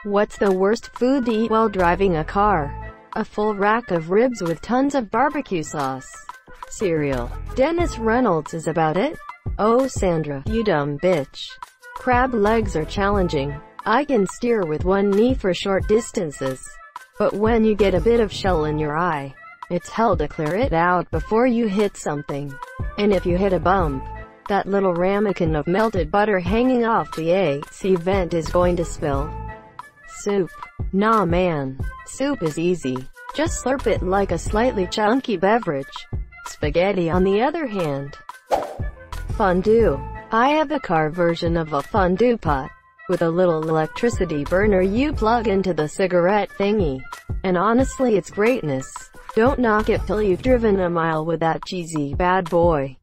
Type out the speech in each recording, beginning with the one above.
What's the worst food to eat while driving a car? A full rack of ribs with tons of barbecue sauce. Cereal. Dennis Reynolds is about it. Oh Sandra, you dumb bitch. Crab legs are challenging. I can steer with one knee for short distances. But when you get a bit of shell in your eye, it's hell to clear it out before you hit something. And if you hit a bump, that little ramekin of melted butter hanging off the AC vent is going to spill. Soup. Nah man. Soup is easy. Just slurp it like a slightly chunky beverage. Spaghetti on the other hand. Fondue. I have a car version of a fondue pot, with a little electricity burner you plug into the cigarette thingy. And honestly it's greatness. Don't knock it till you've driven a mile with that cheesy bad boy.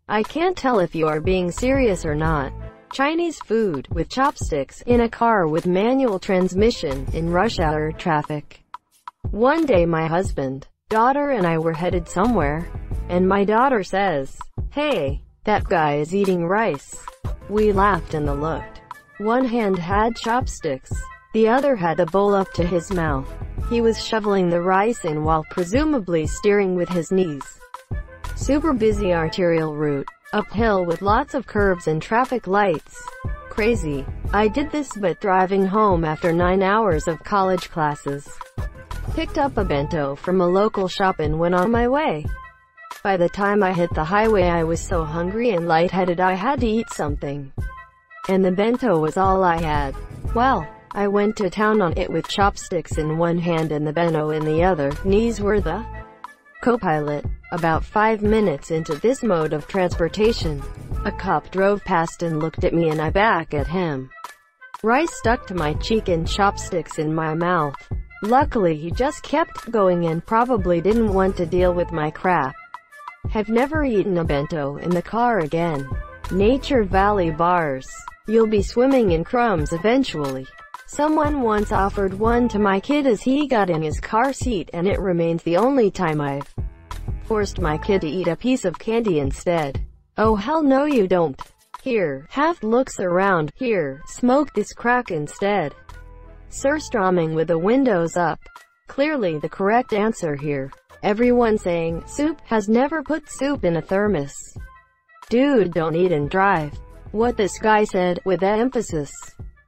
I can't tell if you are being serious or not. Chinese food, with chopsticks, in a car with manual transmission, in rush hour traffic. One day my husband, daughter and I were headed somewhere, and my daughter says, "Hey, that guy is eating rice." We laughed and looked. One hand had chopsticks. The other had the bowl up to his mouth. He was shoveling the rice in while presumably steering with his knees. Super busy arterial route. Uphill with lots of curbs and traffic lights. Crazy. I did this but driving home after 9 hours of college classes. Picked up a bento from a local shop and went on my way. By the time I hit the highway I was so hungry and lightheaded I had to eat something. And the bento was all I had. Well, I went to town on it with chopsticks in one hand and the bento in the other. Knees were the co-pilot. About 5 minutes into this mode of transportation, a cop drove past and looked at me and I back at him. Rice stuck to my cheek and chopsticks in my mouth. Luckily he just kept going and probably didn't want to deal with my crap. Have never eaten a bento in the car again. Nature Valley bars. You'll be swimming in crumbs eventually. Someone once offered one to my kid as he got in his car seat and it remains the only time I've forced my kid to eat a piece of candy instead. Oh hell no you don't. Here, have looks around. Here, smoke this crack instead. Surströmming with the windows up. Clearly the correct answer here. Everyone saying, soup, has never put soup in a thermos. Dude, don't eat and drive. What this guy said, with emphasis.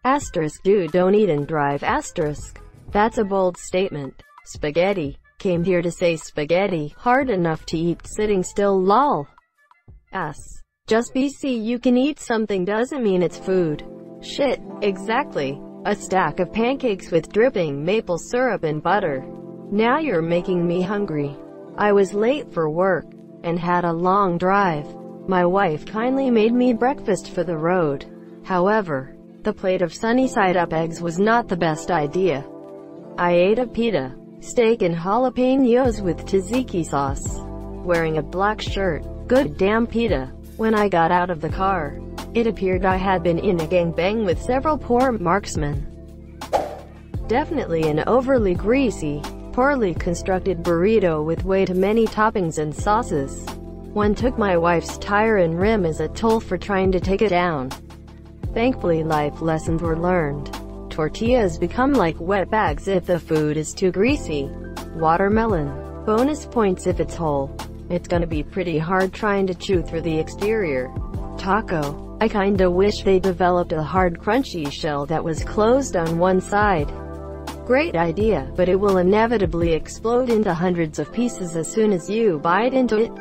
Asterisk, dude, don't eat and drive, asterisk. That's a bold statement. Spaghetti. Came here to say spaghetti, hard enough to eat sitting still lol. Just BC you can eat something doesn't mean it's food. Shit, exactly. A stack of pancakes with dripping maple syrup and butter. Now you're making me hungry. I was late for work, and had a long drive. My wife kindly made me breakfast for the road. However, the plate of sunny side up eggs was not the best idea. I ate a pita. Steak and jalapenos with tzatziki sauce. Wearing a black shirt. Good damn pita. When I got out of the car, it appeared I had been in a gangbang with several poor marksmen. Definitely an overly greasy, poorly constructed burrito with way too many toppings and sauces. One took my wife's tire and rim as a toll for trying to take it down. Thankfully life lessons were learned. Tortillas become like wet bags if the food is too greasy. Watermelon. Bonus points if it's whole. It's gonna be pretty hard trying to chew through the exterior. Taco. I kinda wish they developed a hard crunchy shell that was closed on one side. Great idea, but it will inevitably explode into hundreds of pieces as soon as you bite into it.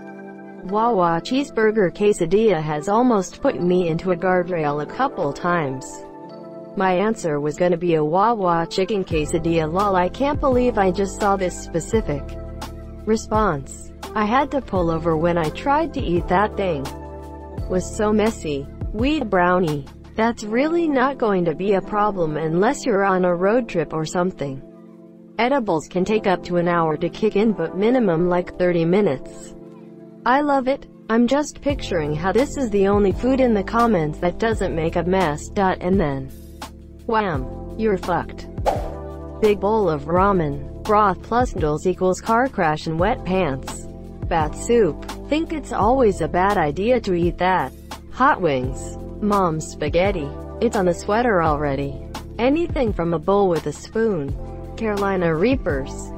Wawa cheeseburger quesadilla has almost put me into a guardrail a couple times. My answer was gonna be a Wawa chicken quesadilla lol. I can't believe I just saw this specific response. I had to pull over when I tried to eat that thing. Was so messy. Wheat brownie. That's really not going to be a problem unless you're on a road trip or something. Edibles can take up to an hour to kick in but minimum like 30 minutes. I love it. I'm just picturing how this is the only food in the comments that doesn't make a mess. And then wham! You're fucked. Big bowl of ramen. Broth plus noodles equals car crash and wet pants. Bat soup. Think it's always a bad idea to eat that. Hot wings. Mom's spaghetti. It's on the sweater already. Anything from a bowl with a spoon, Carolina Reapers,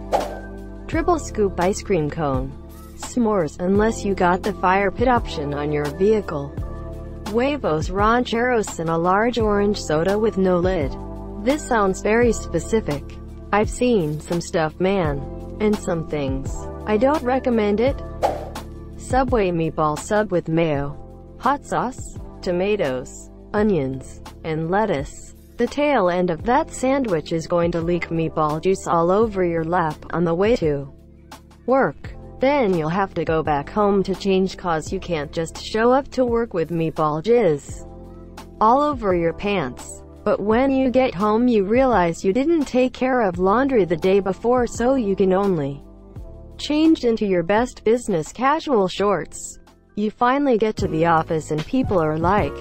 triple scoop ice cream cone, s'mores unless you got the fire pit option on your vehicle, huevos rancheros and a large orange soda with no lid. This sounds very specific. I've seen some stuff, man, and some things. I don't recommend it. Subway meatball sub with mayo, hot sauce, tomatoes, onions, and lettuce. The tail end of that sandwich is going to leak meatball juice all over your lap on the way to work. Then you'll have to go back home to change, cause you can't just show up to work with meatball jizz all over your pants. But when you get home you realize you didn't take care of laundry the day before, so you can only change into your best business casual shorts. You finally get to the office and people are like,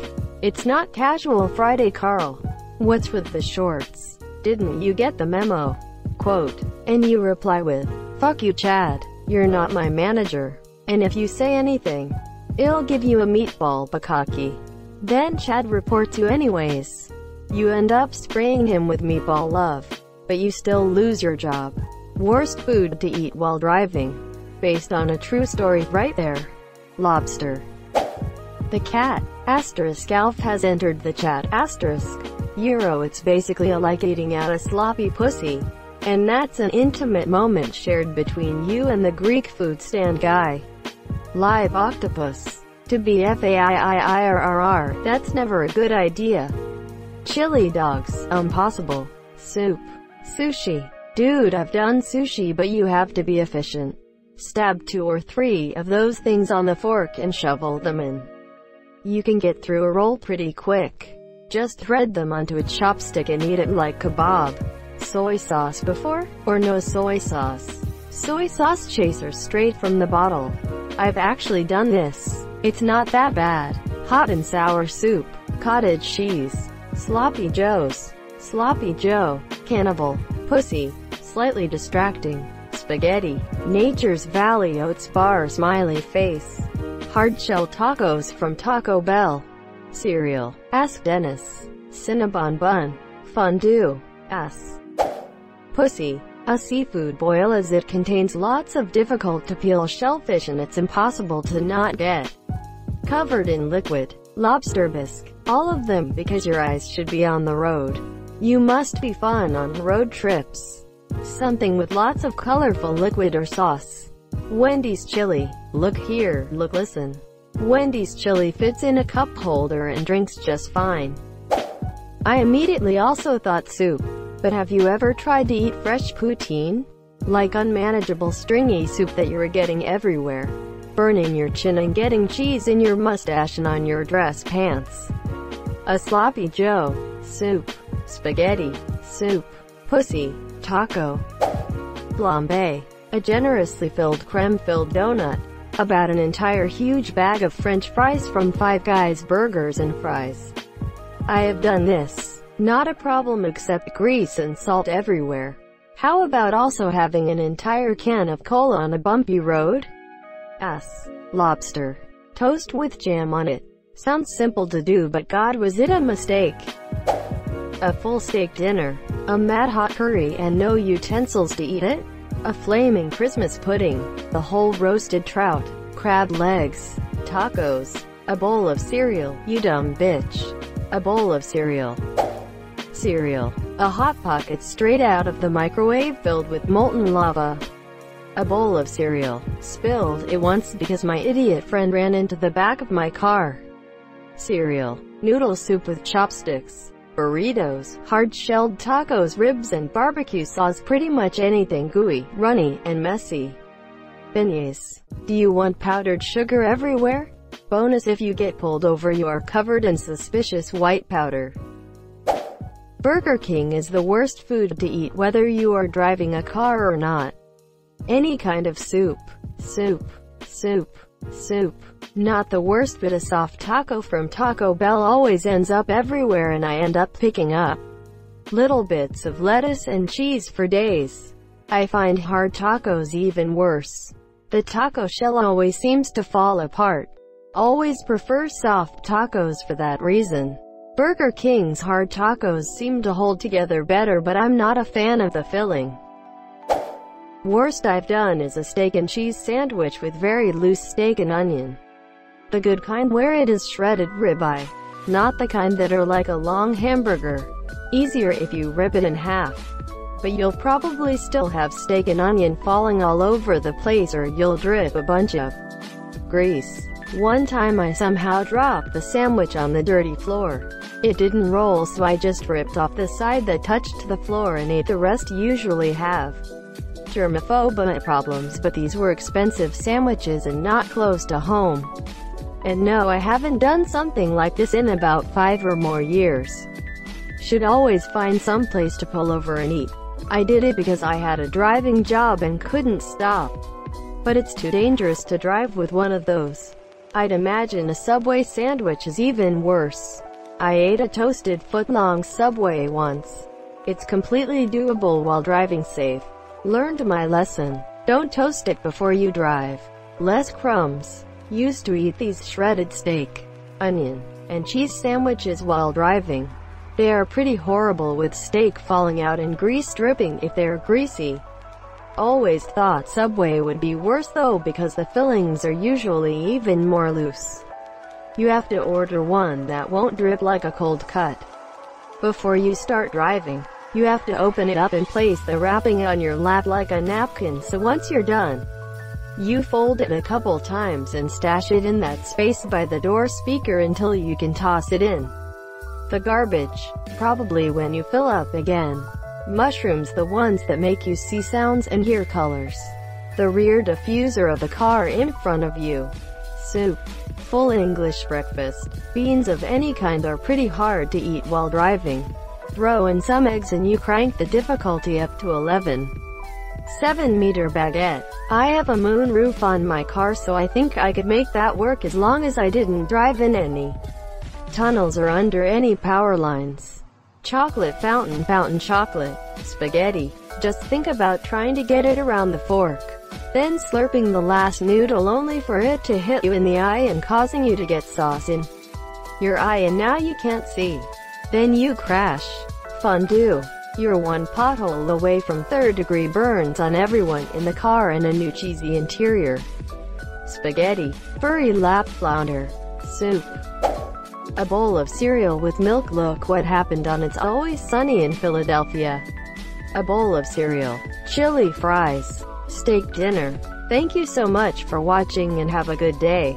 "It's not casual Friday, Carl. What's with the shorts? Didn't you get the memo?" Quote. And you reply with, "Fuck you, Chad. You're not my manager. And if you say anything, I'll give you a meatball bukkake." Then Chad reports you anyways. You end up spraying him with meatball love, but you still lose your job. Worst food to eat while driving. Based on a true story right there. Lobster. The cat, *Alf, has entered the chat, Euro. It's basically like eating out a sloppy pussy. And that's an intimate moment shared between you and the Greek food stand guy. Live octopus. To be FAIIRRR, that's never a good idea. Chili dogs, impossible. Soup. Sushi. Dude, I've done sushi, but you have to be efficient. Stab 2 or 3 of those things on the fork and shovel them in. You can get through a roll pretty quick. Just thread them onto a chopstick and eat it like kebab. Soy sauce before, or no soy sauce? Soy sauce chaser straight from the bottle. I've actually done this. It's not that bad. Hot and sour soup. Cottage cheese. Sloppy Joes. Sloppy Joe. Cannibal. Pussy. Slightly distracting. Spaghetti. Nature's Valley Oats bar smiley face. Hard-shell tacos from Taco Bell. Cereal. Ask Dennis. Cinnabon bun. Fondue. Ass. Pussy. A seafood boil, as it contains lots of difficult-to-peel shellfish and it's impossible to not get covered in liquid. Lobster bisque. All of them, because your eyes should be on the road. You must be fun on road trips. Something with lots of colorful liquid or sauce. Wendy's chili. Look here, look, listen. Wendy's chili fits in a cup holder and drinks just fine. I immediately also thought soup. But have you ever tried to eat fresh poutine? Like unmanageable stringy soup that you're getting everywhere. Burning your chin and getting cheese in your mustache and on your dress pants. A sloppy Joe. Soup. Spaghetti. Soup. Pussy. Taco. Flambe. A generously filled creme-filled donut. About an entire huge bag of French fries from Five Guys Burgers and Fries. I have done this. Not a problem, except grease and salt everywhere. How about also having an entire can of cola on a bumpy road? Ass. Lobster. Toast with jam on it. Sounds simple to do, but God, was it a mistake. A full steak dinner. A mad hot curry and no utensils to eat it. A flaming Christmas pudding. The whole roasted trout. Crab legs. Tacos. A bowl of cereal. You dumb bitch. A bowl of cereal. Cereal. A hot pocket straight out of the microwave filled with molten lava. A bowl of cereal. Spilled it once because my idiot friend ran into the back of my car. Cereal. Noodle soup with chopsticks. Burritos. Hard-shelled tacos, ribs and barbecue sauce. Pretty much anything gooey, runny, and messy. Beignets. Do you want powdered sugar everywhere? Bonus: if you get pulled over, you are covered in suspicious white powder. Burger King is the worst food to eat whether you are driving a car or not. Any kind of soup. Soup. Soup. Soup. Not the worst, but a soft taco from Taco Bell always ends up everywhere, and I end up picking up little bits of lettuce and cheese for days. I find hard tacos even worse. The taco shell always seems to fall apart. Always prefer soft tacos for that reason. Burger King's hard tacos seem to hold together better, but I'm not a fan of the filling. Worst I've done is a steak and cheese sandwich with very loose steak and onion. The good kind where it is shredded ribeye. Not the kind that are like a long hamburger. Easier if you rip it in half. But you'll probably still have steak and onion falling all over the place, or you'll drip a bunch of grease. One time I somehow dropped the sandwich on the dirty floor. It didn't roll, so I just ripped off the side that touched the floor and ate the rest. Usually have germophobia problems, but these were expensive sandwiches and not close to home. And no, I haven't done something like this in about 5 or more years. Should always find some place to pull over and eat. I did it because I had a driving job and couldn't stop. But it's too dangerous to drive with one of those. I'd imagine a Subway sandwich is even worse. I ate a toasted foot-long Subway once. It's completely doable while driving safe. Learned my lesson. Don't toast it before you drive. Less crumbs. Used to eat these shredded steak, onion, and cheese sandwiches while driving. They are pretty horrible, with steak falling out and grease dripping if they're greasy. Always thought Subway would be worse though, because the fillings are usually even more loose. You have to order one that won't drip like a cold cut. Before you start driving, you have to open it up and place the wrapping on your lap like a napkin, so once you're done, you fold it a couple times and stash it in that space by the door speaker until you can toss it in the garbage, probably when you fill up again. Mushrooms, the ones that make you see sounds and hear colors. The rear diffuser of the car in front of you. Soup. Full English breakfast. Beans of any kind are pretty hard to eat while driving. Throw in some eggs and you crank the difficulty up to 11. 7-meter baguette. I have a moon roof on my car, so I think I could make that work as long as I didn't drive in any tunnels or under any power lines. Chocolate fountain chocolate. Spaghetti. Just think about trying to get it around the fork, then slurping the last noodle only for it to hit you in the eye and causing you to get sauce in your eye and now you can't see. Then you crash. Fondue. You're one pothole away from third-degree burns on everyone in the car and a new cheesy interior. Spaghetti. Furry lap flounder. Soup. A bowl of cereal with milk. Look what happened on It's Always Sunny in Philadelphia. A bowl of cereal. Chili fries. Steak dinner. Thank you so much for watching and have a good day.